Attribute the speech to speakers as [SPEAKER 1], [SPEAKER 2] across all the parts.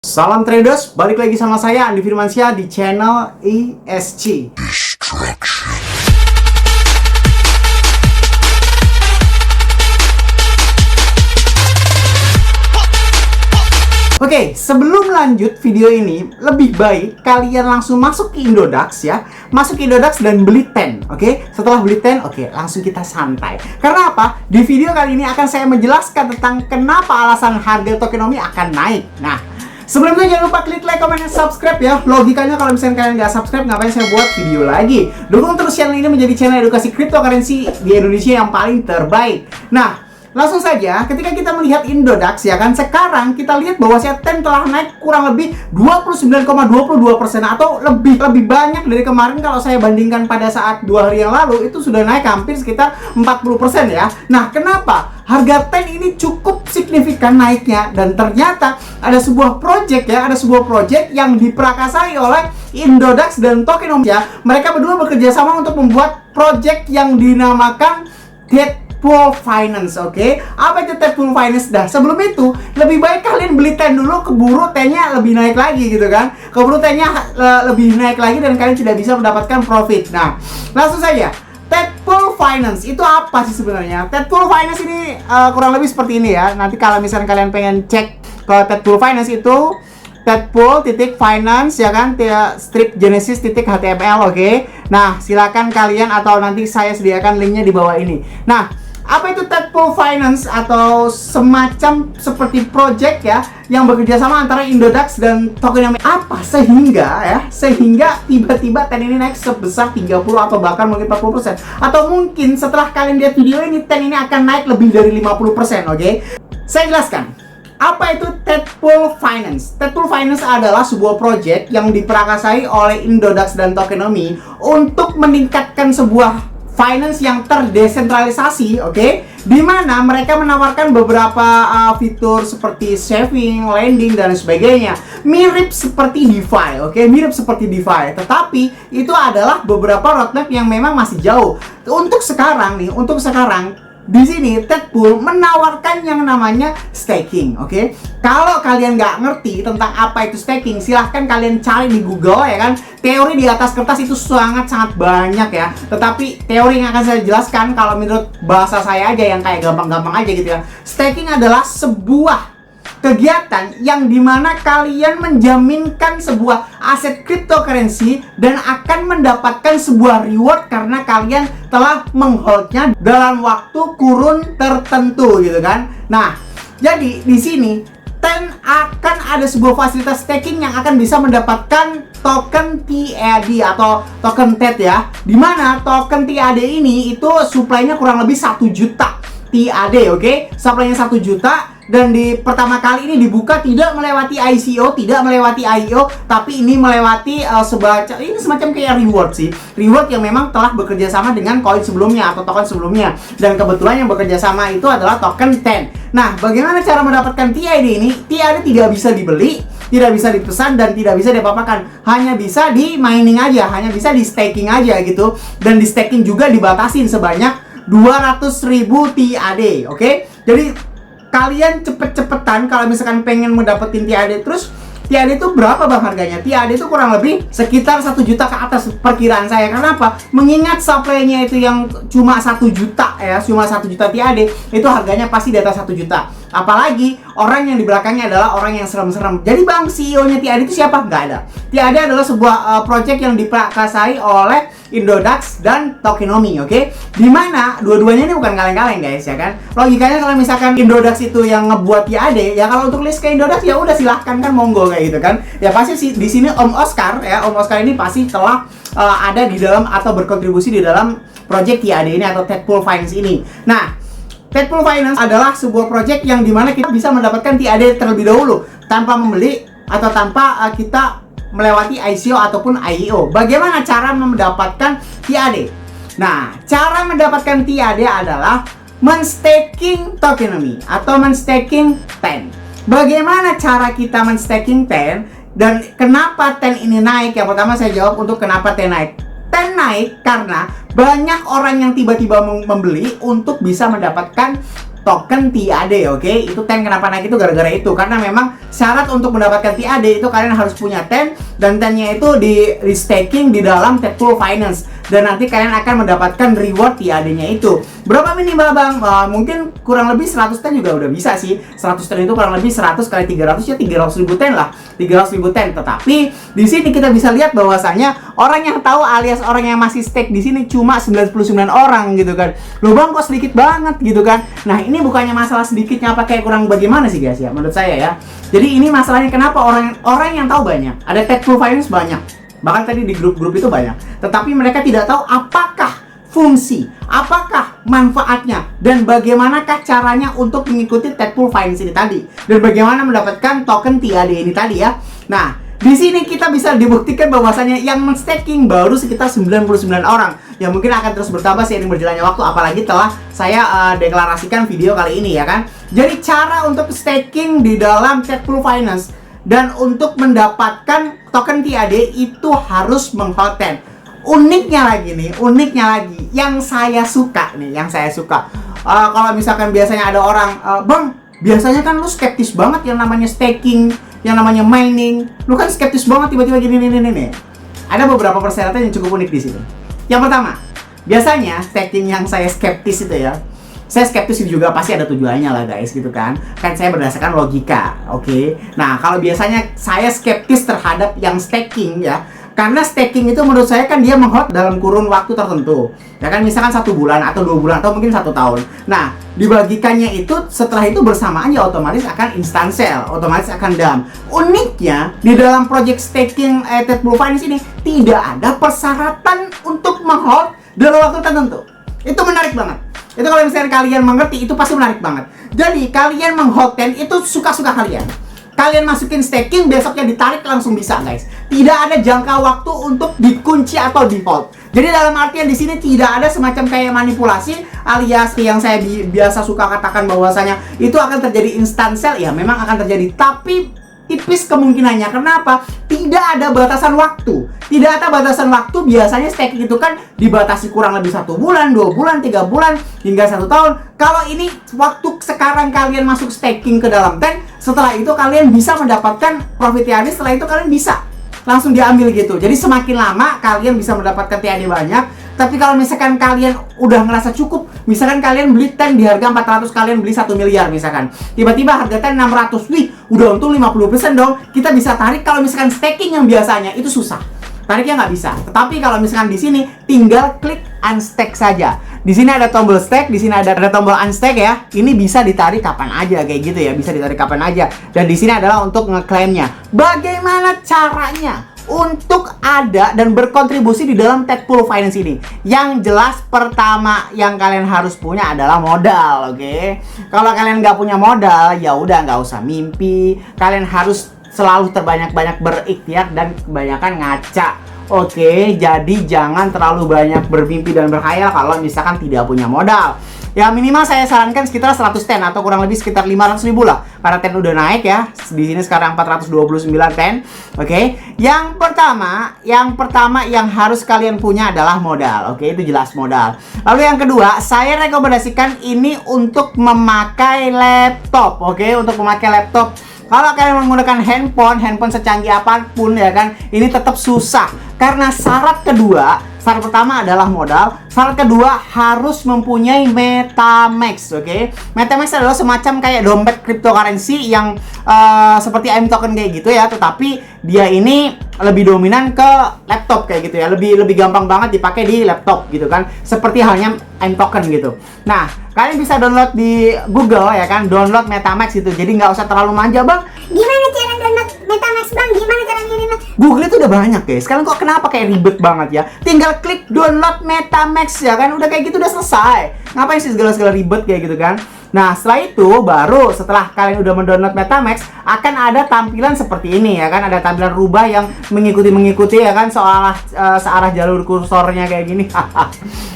[SPEAKER 1] Salam traders, balik lagi sama saya Andi Firmansyah di channel ESG. Oke, sebelum lanjut video ini, lebih baik kalian langsung masuk ke Indodax ya. Masuk ke Indodax dan beli TEN, oke? Setelah beli TEN, oke, langsung kita santai. Karena apa? Di video kali ini akan saya menjelaskan tentang kenapa alasan harga tokenomics akan naik. Nah, sebelum itu jangan lupa klik like, comment, dan subscribe ya. Logikanya kalau misalnya kalian nggak subscribe, ngapain saya buat video lagi? Dukung terus channel ini menjadi channel edukasi cryptocurrency di Indonesia yang paling terbaik. Nah, langsung saja, ketika kita melihat Indodax ya kan, sekarang kita lihat bahwa TEN telah naik kurang lebih 29,22% atau lebih banyak dari kemarin. Kalau saya bandingkan pada saat 2 hari yang lalu, itu sudah naik hampir sekitar 40% ya. Nah, kenapa? Harga TEN ini cukup signifikan naiknya, dan ternyata ada sebuah project ya, yang diprakasai oleh Indodax dan Tokenomics ya. Mereka berdua bekerja sama untuk membuat project yang dinamakan Deadpool Finance, oke? Apa itu Deadpool Finance? Dah, sebelum itu lebih baik kalian beli TEN dulu, keburu TEN-nya lebih naik lagi gitu kan. Keburu TEN-nya lebih naik lagi dan kalian tidak bisa mendapatkan profit. Nah, langsung saja. Deadpool Finance itu apa sih sebenarnya? Deadpool Finance ini kurang lebih seperti ini ya. Nanti kalau misalnya kalian pengen cek ke Deadpool Finance itu Deadpool.finance ya kan, strip genesis.html, oke? Nah, silakan kalian atau nanti saya sediakan linknya di bawah ini. Nah, apa itu Deadpool Finance? Atau semacam seperti project ya yang bekerja sama antara Indodax dan Tokenomics. Apa sehingga tiba-tiba TEN ini naik sebesar 30 atau bahkan mungkin 40%. Atau mungkin setelah kalian lihat video ini, TEN ini akan naik lebih dari 50%, oke? Saya jelaskan. Apa itu Deadpool Finance? Deadpool Finance adalah sebuah project yang diprakasai oleh Indodax dan Tokenomics untuk meningkatkan sebuah finance yang terdesentralisasi, oke? Di mana mereka menawarkan beberapa fitur seperti saving, lending, dan sebagainya. Mirip seperti DeFi, oke? Mirip seperti DeFi. Tetapi itu adalah beberapa roadmap yang memang masih jauh. Untuk sekarang, di sini Deadpool menawarkan yang namanya staking, oke? Kalau kalian nggak ngerti tentang apa itu staking, silahkan kalian cari di Google ya kan. Teori di atas kertas itu sangat banyak ya. Tetapi teori yang akan saya jelaskan kalau menurut bahasa saya aja yang kayak gampang-gampang aja gitu ya. Staking adalah sebuah kegiatan yang dimana kalian menjaminkan sebuah aset cryptocurrency dan akan mendapatkan sebuah reward karena kalian telah mengholdnya dalam waktu kurun tertentu gitu kan. Nah, jadi di sini TEN akan ada sebuah fasilitas staking yang akan bisa mendapatkan token TAD atau token TED ya. Dimana token TAD ini itu supply-nya kurang lebih 1 juta TAD, oke? Supply-nya 1 juta. Dan di pertama kali ini dibuka tidak melewati ICO, tidak melewati IEO, tapi ini melewati semacam kayak reward sih. Reward yang memang telah bekerja sama dengan koin sebelumnya atau token sebelumnya. Dan kebetulan yang bekerja sama itu adalah token TEN. Nah, bagaimana cara mendapatkan TAD ini? TAD tidak bisa dibeli, tidak bisa dipesan, dan tidak bisa diapa-apakan. Hanya bisa di mining aja, hanya bisa di staking aja gitu. Dan di staking juga dibatasin sebanyak 200.000 TAD, oke? Jadi kalian cepet-cepetan kalau misalkan pengen mendapatkan TAD. Terus TAD itu berapa bang harganya? TAD itu kurang lebih sekitar 1 juta ke atas perkiraan saya. Kenapa? Mengingat supply-nya itu yang cuma 1 juta ya, cuma 1 juta TAD, itu harganya pasti di atas 1 juta. Apalagi orang yang di belakangnya adalah orang yang serem-serem. Jadi bang, CEO-nya TAD itu siapa? Nggak ada. TAD adalah sebuah project yang diprakasai oleh Indodax dan Tokenomics, oke? Dimana dua-duanya ini bukan kaleng-kaleng guys ya kan. Logikanya kalau misalkan Indodax itu yang ngebuat TAD, ya kalau untuk list ke Indodax ya udah silahkan kan, monggo kayak gitu kan. Ya pasti sih di sini Om Oscar ini pasti telah ada di dalam atau berkontribusi di dalam project TAD ini atau Deadpool Finance ini. Nah, Deadpool Finance adalah sebuah project yang dimana kita bisa mendapatkan TAD terlebih dahulu tanpa membeli atau tanpa kita melewati ICO ataupun IEO. Bagaimana cara mendapatkan TAD? Nah, cara mendapatkan TAD adalah men-staking Tokenomics atau men-staking TEN. Bagaimana cara kita men-staking TEN dan kenapa TEN ini naik? Yang pertama saya jawab untuk kenapa TEN naik. TEN naik karena banyak orang yang tiba-tiba membeli untuk bisa mendapatkan token TAD, oke? Itu TEN kenapa naik itu gara-gara itu, karena memang syarat untuk mendapatkan TAD itu kalian harus punya TEN, dan TEN-nya itu di staking di dalam Tetpool Finance, dan nanti kalian akan mendapatkan reward TAD-nya itu. Berapa minimal bang? Mungkin kurang lebih 100 TEN juga udah bisa sih. 100 TEN itu kurang lebih 100 kali 300 ya 300.000 TEN lah, 300.000 TEN. Tetapi di sini kita bisa lihat bahwasanya orang yang tahu alias orang yang masih stake di sini cuma 99 orang gitu kan. Loh bang, kok sedikit banget gitu kan. Nah, ini bukannya masalah sedikitnya apa kayak kurang bagaimana sih guys ya, menurut saya ya. Jadi ini masalahnya kenapa orang yang tahu banyak. Ada Tetpool Finance banyak. Bahkan tadi di grup-grup itu banyak. Tetapi mereka tidak tahu apakah fungsi, apakah manfaatnya, dan bagaimanakah caranya untuk mengikuti Tetpool Finance ini tadi, dan bagaimana mendapatkan token TAD ini tadi ya. Nah, di sini kita bisa dibuktikan bahwasanya yang men-staking baru sekitar 99 orang. Ya mungkin akan terus bertambah seiring berjalannya waktu, apalagi telah saya deklarasikan video kali ini ya kan. Jadi cara untuk staking di dalam Tetpool Finance dan untuk mendapatkan token TAD itu harus meng-hold TEN. Uniknya lagi yang saya suka nih, kalau misalkan biasanya ada orang, bang, biasanya kan lu skeptis banget yang namanya staking, yang namanya mining, lu kan skeptis banget tiba-tiba gini nih. Ada beberapa persyaratan yang cukup unik di sini. Yang pertama, biasanya staking yang saya skeptis itu ya, saya skeptis juga pasti ada tujuannya lah guys gitu kan. Kan saya berdasarkan logika, oke. Nah, kalau biasanya saya skeptis terhadap yang staking ya, karena staking itu menurut saya kan dia meng-hold dalam kurun waktu tertentu. Ya kan, misalkan 1 bulan atau 2 bulan atau mungkin 1 tahun. Nah, dibagikannya itu setelah itu bersamaan ya otomatis akan instant sell, otomatis akan dump. Uniknya di dalam project staking Tetpool Finance ini tidak ada persyaratan untuk meng-hold dalam waktu tertentu. Itu menarik banget. Itu kalau misalnya kalian mengerti itu pasti menarik banget. Jadi kalian meng-hold TEN itu suka-suka kalian. Kalian masukin staking, besoknya ditarik langsung bisa guys. Tidak ada jangka waktu untuk dikunci atau di hold. Jadi dalam artian di sini tidak ada semacam kayak manipulasi, alias yang saya biasa suka katakan bahwasanya itu akan terjadi instant sell. Ya memang akan terjadi, tapi tipis kemungkinannya. Kenapa? Tidak ada batasan waktu. Tidak ada batasan waktu. Biasanya staking itu kan dibatasi kurang lebih 1 bulan, 2 bulan, 3 bulan, hingga 1 tahun. Kalau ini waktu sekarang kalian masuk staking ke dalam TEN, setelah itu kalian bisa mendapatkan profit TAD, setelah itu kalian bisa langsung diambil gitu. Jadi semakin lama kalian bisa mendapatkan TAD banyak. Tapi kalau misalkan kalian udah ngerasa cukup, misalkan kalian beli TEN di harga 400, kalian beli 1 miliar misalkan, tiba-tiba harga TEN 600, wih udah untung 50% dong. Kita bisa tarik. Kalau misalkan staking yang biasanya itu susah, tariknya nggak bisa. Tetapi kalau misalkan di sini tinggal klik unstack saja. Di sini ada tombol stack, di sini ada tombol unstack ya. Ini bisa ditarik kapan aja kayak gitu ya, bisa ditarik kapan aja. Dan di sini adalah untuk ngeklaimnya. Bagaimana caranya untuk ada dan berkontribusi di dalam Tetpool Finance ini? Yang jelas pertama yang kalian harus punya adalah modal, oke? Kalau kalian nggak punya modal, ya udah nggak usah mimpi. Kalian harus selalu terbanyak-banyak berikhtiar dan kebanyakan ngaca. Oke, jadi jangan terlalu banyak bermimpi dan berkhayal kalau misalkan tidak punya modal. Ya minimal saya sarankan sekitar 100 TEN atau kurang lebih sekitar 500.000 lah. Karena TEN udah naik ya. Di sini sekarang 429 TEN. Oke. Yang pertama yang harus kalian punya adalah modal. Oke, itu jelas modal. Lalu yang kedua, saya rekomendasikan ini untuk memakai laptop. Oke, untuk memakai laptop. Kalau kalian menggunakan handphone secanggih apapun ya kan, ini tetap susah. Karena syarat pertama adalah modal. Syarat kedua harus mempunyai MetaMask, oke? MetaMask adalah semacam kayak dompet cryptocurrency yang seperti AIM token kayak gitu ya, tetapi dia ini lebih dominan ke laptop kayak gitu ya. Lebih gampang banget dipakai di laptop gitu kan. Seperti halnya AIM token gitu. Nah, kalian bisa download di Google ya kan, download MetaMask itu. Jadi nggak usah terlalu manja, Bang.
[SPEAKER 2] Gimana cara download MetaMask, Bang? Gimana cara download?
[SPEAKER 1] Google itu udah banyak guys. Sekarang kok kenapa kayak ribet banget ya? Tinggal klik download MetaMask ya kan, udah kayak gitu udah selesai. Ngapain sih segala ribet kayak gitu kan? Nah, setelah itu baru setelah kalian udah mendownload MetaMask akan ada tampilan seperti ini ya kan, ada tampilan rubah yang mengikuti ya kan, searah jalur kursornya kayak gini.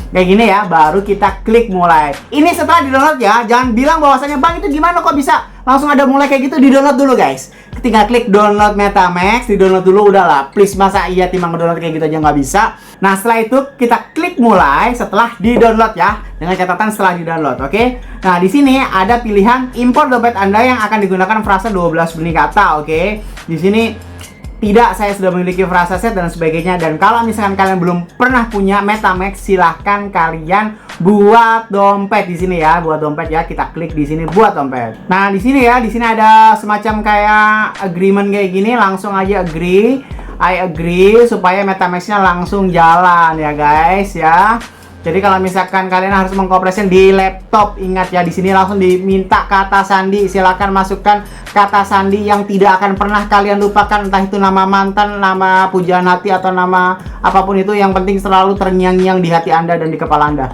[SPEAKER 1] Kayak gini ya, baru kita klik mulai. Ini setelah di-download ya, jangan bilang bahwasanya, "Bang, itu gimana kok bisa langsung ada mulai kayak gitu, di-download dulu guys. Ketika klik download MetaMask, di-download dulu udahlah. Please, masa iya timbang download kayak gitu aja nggak bisa. Nah, setelah itu kita klik mulai setelah di-download ya. Dengan catatan setelah di-download, oke? Nah, di sini ada pilihan import dompet Anda yang akan digunakan frasa 12 benih kata, oke? Di sini tidak, saya sudah memiliki frasa set dan sebagainya. Dan kalau misalkan kalian belum pernah punya MetaMask, silahkan kalian buat dompet di sini ya, buat dompet ya. Kita klik di sini buat dompet. Nah, di sini ya, di sini ada semacam kayak agreement kayak gini, langsung aja agree. I agree supaya MetaMask-nya langsung jalan ya guys ya. Jadi kalau misalkan kalian harus mengkopresikan di laptop, ingat ya, di sini langsung diminta kata sandi. Silakan masukkan kata sandi yang tidak akan pernah kalian lupakan, entah itu nama mantan, nama pujaan hati, atau nama apapun itu. Yang penting selalu terngiang-ngiang di hati Anda dan di kepala Anda.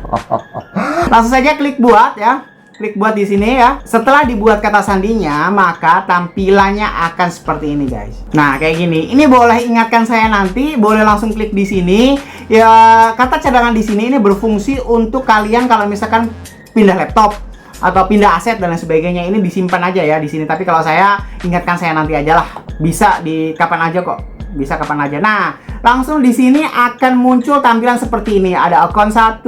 [SPEAKER 1] Langsung saja klik buat ya. Klik buat di sini ya. Setelah dibuat kata sandinya, maka tampilannya akan seperti ini guys. Nah, kayak gini. Ini boleh ingatkan saya nanti, boleh langsung klik di sini. Ya, kata cadangan di sini ini berfungsi untuk kalian kalau misalkan pindah laptop atau pindah aset dan lain sebagainya. Ini disimpan aja ya di sini. Tapi kalau saya ingatkan saya nanti aja lah. Bisa di kapan aja kok. Bisa kapan aja. Nah, langsung di sini akan muncul tampilan seperti ini. Ada account 1,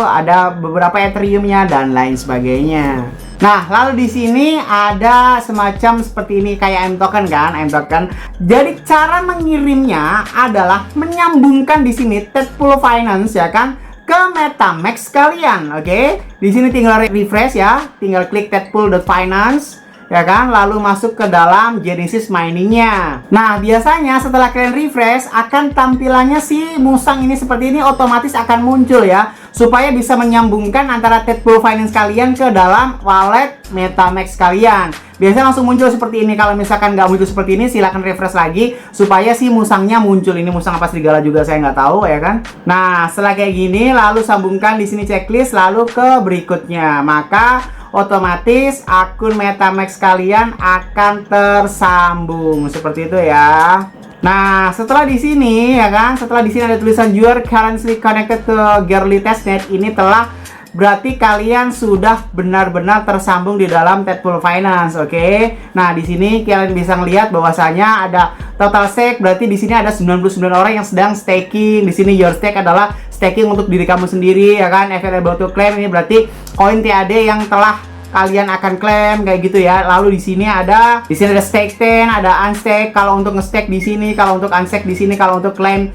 [SPEAKER 1] ada beberapa Ethereum-nya dan lain sebagainya. Nah, lalu di sini ada semacam seperti ini kayak M-token kan, M-token. Jadi cara mengirimnya adalah menyambungkan di sini Tetpool Finance ya kan ke MetaMask kalian, oke? Di sini tinggal refresh ya, tinggal klik Tetpool.finance. Ya kan, lalu masuk ke dalam Genesis miningnya. Nah, biasanya setelah kalian refresh, akan tampilannya si musang ini seperti ini otomatis akan muncul ya, supaya bisa menyambungkan antara Tetpool Finance kalian ke dalam wallet MetaMask kalian. Biasanya langsung muncul seperti ini. Kalau misalkan nggak muncul seperti ini, silahkan refresh lagi supaya si musangnya muncul. Ini musang apa serigala juga saya nggak tahu ya kan. Nah, setelah kayak gini, lalu sambungkan di sini checklist, lalu ke berikutnya. Maka otomatis akun MetaMask kalian akan tersambung seperti itu ya. Nah, setelah di sini ya kan, setelah di sini ada tulisan you are currently connected to Girly Testnet, ini telah berarti kalian sudah benar-benar tersambung di dalam Tetpool Finance, oke? Nah, di sini kalian bisa melihat bahwasanya ada total stake, berarti di sini ada 99 orang yang sedang staking. Di sini your stake adalah staking untuk diri kamu sendiri ya kan. Available to claim, ini berarti koin TAD yang telah kalian akan klaim kayak gitu ya. Lalu di sini ada stake 10, ada unstake. Kalau untuk nge-stake di sini, kalau untuk unstake di sini, kalau untuk klaim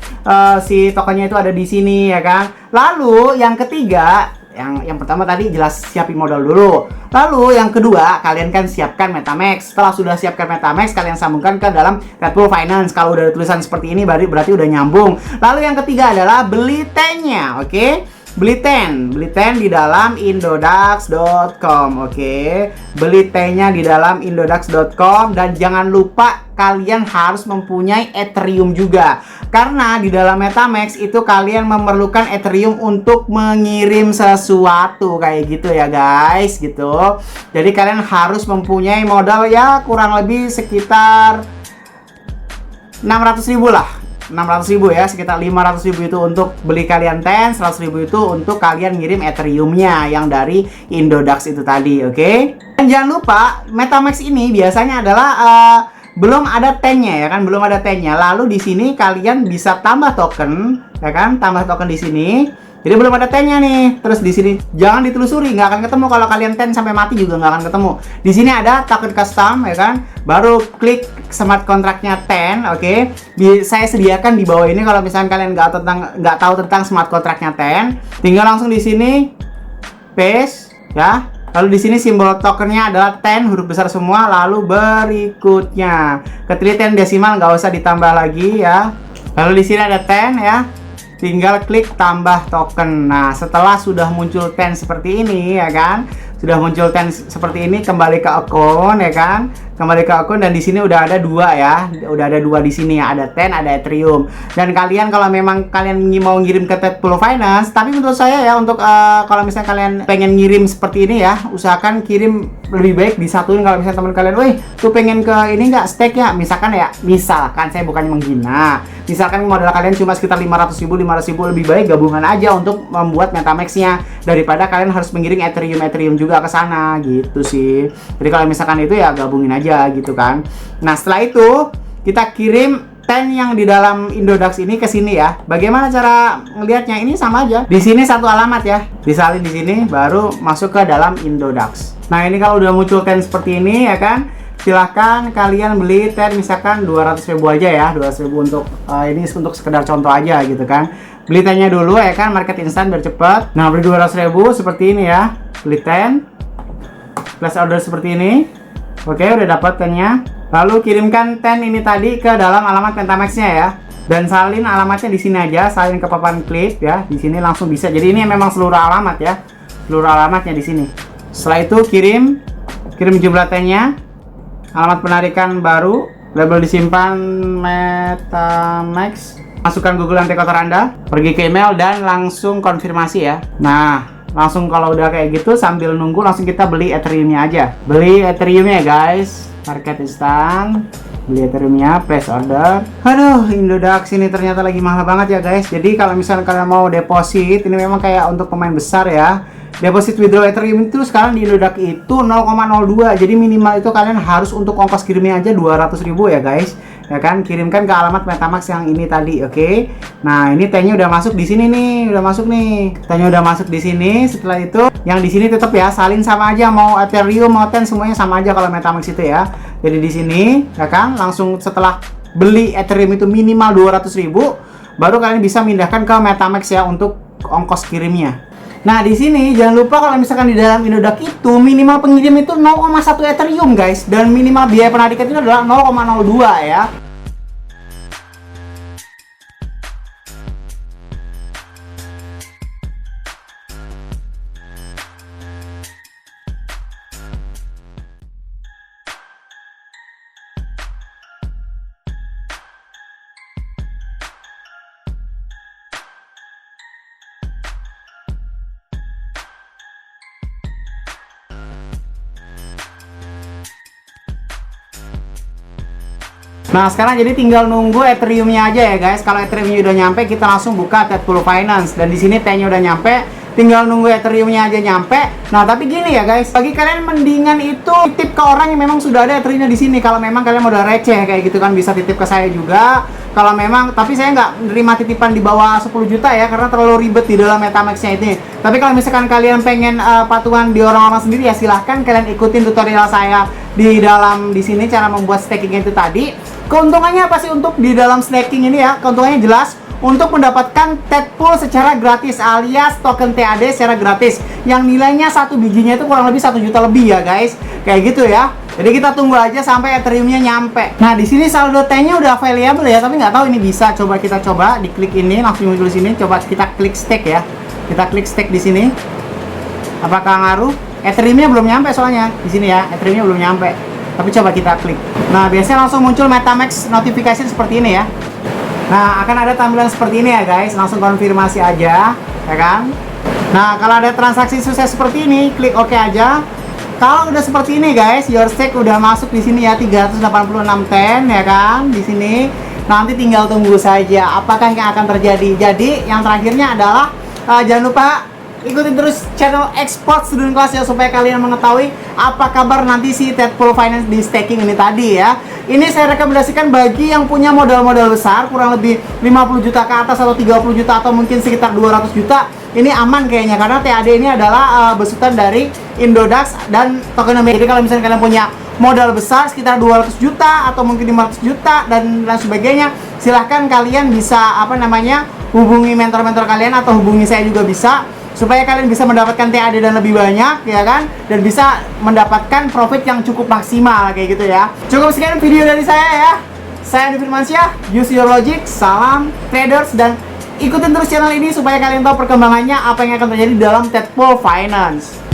[SPEAKER 1] si tokennya itu ada di sini ya kan. Lalu yang ketiga, yang pertama tadi jelas siapin modal dulu. Lalu yang kedua, kalian kan siapkan MetaMask. Setelah sudah siapkan MetaMask, kalian sambungkan ke dalam Tetpool Finance. Kalau udah ada tulisan seperti ini berarti udah nyambung. Lalu yang ketiga adalah beli T-nya, oke? Beli ten di dalam indodax.com, oke? Beli T-nya di dalam indodax.com, dan jangan lupa kalian harus mempunyai Ethereum juga. Karena di dalam MetaMask itu kalian memerlukan Ethereum untuk mengirim sesuatu kayak gitu ya guys, gitu. Jadi kalian harus mempunyai modal ya kurang lebih sekitar 600.000 lah. 600.000 ya, sekitar 500.000 itu untuk beli kalian ten, 100.000 itu untuk kalian ngirim Ethereum-nya yang dari Indodax itu tadi, oke? Dan jangan lupa MetaMask ini biasanya adalah belum ada ten-nya ya kan, belum ada ten-nya. Lalu di sini kalian bisa tambah token ya kan, tambah token di sini. Jadi belum ada ten-nya nih. Terus di sini jangan ditelusuri, nggak akan ketemu. Kalau kalian ten sampai mati juga nggak akan ketemu. Di sini ada token custom ya kan. Baru klik smart contract-nya ten, oke? Saya sediakan di bawah ini kalau misalnya kalian nggak tahu tentang smart contract-nya ten, tinggal langsung di sini paste ya. Lalu di sini simbol tokennya adalah 10 huruf besar semua. Lalu berikutnya ketelitian desimal nggak usah ditambah lagi ya. Lalu di sini ada 10 ya. Tinggal klik tambah token. Nah, setelah sudah muncul 10 seperti ini ya kan, sudah muncul 10 seperti ini, kembali ke akun ya kan, kembali ke akun, dan di sini udah ada dua ya, udah ada dua di sini ya, ada 10, ada Ethereum. Dan kalian kalau memang kalian mau ngirim ke Tetpool Finance, tapi menurut saya ya untuk kalau misalnya kalian pengen ngirim seperti ini ya, usahakan kirim lebih baik disatuin. Kalau misalnya teman kalian, weh tuh pengen ke ini nggak stake ya, misalkan saya bukan menghina, misalkan modal kalian cuma sekitar 500.000 lebih baik gabungan aja untuk membuat MetaMask-nya daripada kalian harus mengiring Ethereum juga ke sana gitu sih. Jadi kalau misalkan itu ya gabungin aja gitu kan. Nah setelah itu kita kirim ten yang di dalam Indodax ini ke sini ya. Bagaimana cara ngelihatnya? Ini sama aja. Di sini satu alamat ya. Disalin di sini baru masuk ke dalam Indodax. Nah, ini kalau udah muncul ten seperti ini ya kan, silahkan kalian beli ten misalkan 200.000 aja ya. 200.000 untuk ini untuk sekedar contoh aja gitu kan. Beli tennya dulu ya kan, market instan biar cepet. Nah, beli 200.000 seperti ini ya. Beli ten. Place order seperti ini. Oke, udah dapat tennya. Lalu kirimkan ten ini tadi ke dalam alamat MetaMask-nya ya. Dan salin alamatnya di sini aja, salin ke papan klik ya. Di sini langsung bisa. Jadi ini memang seluruh alamat ya. Seluruh alamatnya di sini. Setelah itu kirim jumlah tennya. Alamat penarikan baru, label disimpan MetaMask. Masukkan Google nanti kotor Anda, pergi ke email dan langsung konfirmasi ya. Nah, langsung kalau udah kayak gitu sambil nunggu langsung kita beli Ethereum-nya aja. Beli Ethereum-nya guys. Market instan, beli Ethereum-nya, place order. Aduh, Indodax ini ternyata lagi mahal banget ya guys. Jadi kalau misalnya kalian mau deposit, ini memang kayak untuk pemain besar ya. Deposit withdraw Ethereum itu sekarang di Indodax itu 0,02. Jadi minimal itu kalian harus untuk ongkos kirimnya aja 200.000 ya guys. Ya kan, kirimkan ke alamat MetaMask yang ini tadi, oke. Nah, ini T-nya udah masuk di sini nih, udah masuk nih. T-nya udah masuk di sini. Setelah itu, yang di sini tetap ya, salin sama aja, mau Ethereum, mau Ten semuanya sama aja kalau MetaMask itu ya. Jadi di sini, ya kan, langsung setelah beli Ethereum itu minimal 200.000, baru kalian bisa mindahkan ke MetaMask ya untuk ongkos kirimnya. Nah, di sini jangan lupa kalau misalkan di dalam Indodax itu minimal pengirim itu 0,1 Ethereum guys, dan minimal biaya penarikan itu adalah 0,02 ya. Nah sekarang jadi tinggal nunggu Ethereum-nya aja ya guys. Kalau Ethereum-nya udah nyampe, kita langsung buka Tetpool Finance. Dan di sini T-nya udah nyampe, tinggal nunggu Ethereum-nya aja nyampe. Nah tapi gini ya guys, bagi kalian mendingan itu titip ke orang yang memang sudah ada Ethereum-nya di sini. Kalau memang kalian modal receh kayak gitu kan, bisa titip ke saya juga. Kalau memang, tapi saya nggak menerima titipan di bawah 10 juta ya, karena terlalu ribet di dalam MetaMask-nya ini. Tapi kalau misalkan kalian pengen patungan di orang-orang sendiri ya, silahkan kalian ikutin tutorial saya di sini cara membuat staking itu tadi. Keuntungannya apa sih untuk di dalam staking ini ya? Keuntungannya jelas untuk mendapatkan Tetpool secara gratis alias token TAD secara gratis yang nilainya satu bijinya itu kurang lebih 1 juta lebih ya guys. Kayak gitu ya. Jadi kita tunggu aja sampai Ethereum-nya nyampe. Nah, di sini saldo T-nya udah available ya, tapi nggak tahu ini bisa. Coba kita coba diklik ini, langsung muncul di sini. Coba kita klik stake ya. Kita klik stake di sini. Apakah ngaruh? Ethereum-nya belum nyampe soalnya. Di sini ya, Ethereum-nya belum nyampe. Tapi coba kita klik. Nah, biasanya langsung muncul MetaMask notification seperti ini ya. Nah, akan ada tampilan seperti ini ya guys. Langsung konfirmasi aja, ya kan? Nah, kalau ada transaksi sukses seperti ini, klik OK aja. Kalau udah seperti ini guys, your stake udah masuk di sini ya 386 ten ya kan? Di sini. Nanti tinggal tunggu saja apakah yang akan terjadi. Jadi, yang terakhirnya adalah jangan lupa ikutin terus channel Export Student Class ya, supaya kalian mengetahui apa kabar nanti si Tetpool Finance di staking ini tadi ya. Ini saya rekomendasikan bagi yang punya modal-modal besar, kurang lebih 50 juta ke atas atau 30 juta atau mungkin sekitar 200 juta. Ini aman kayaknya karena TAD ini adalah besutan dari Indodax dan tokenomics. Jadi kalau misalnya kalian punya modal besar sekitar 200 juta atau mungkin 500 juta dan lain sebagainya, silahkan kalian bisa hubungi mentor-mentor kalian atau hubungi saya juga bisa, supaya kalian bisa mendapatkan TAD dan lebih banyak ya kan, dan bisa mendapatkan profit yang cukup maksimal kayak gitu ya. Cukup sekian video dari saya ya. Saya Andi Firmansyah, use your logic, salam traders, dan ikutin terus channel ini supaya kalian tahu perkembangannya apa yang akan terjadi dalam Tetpool Finance.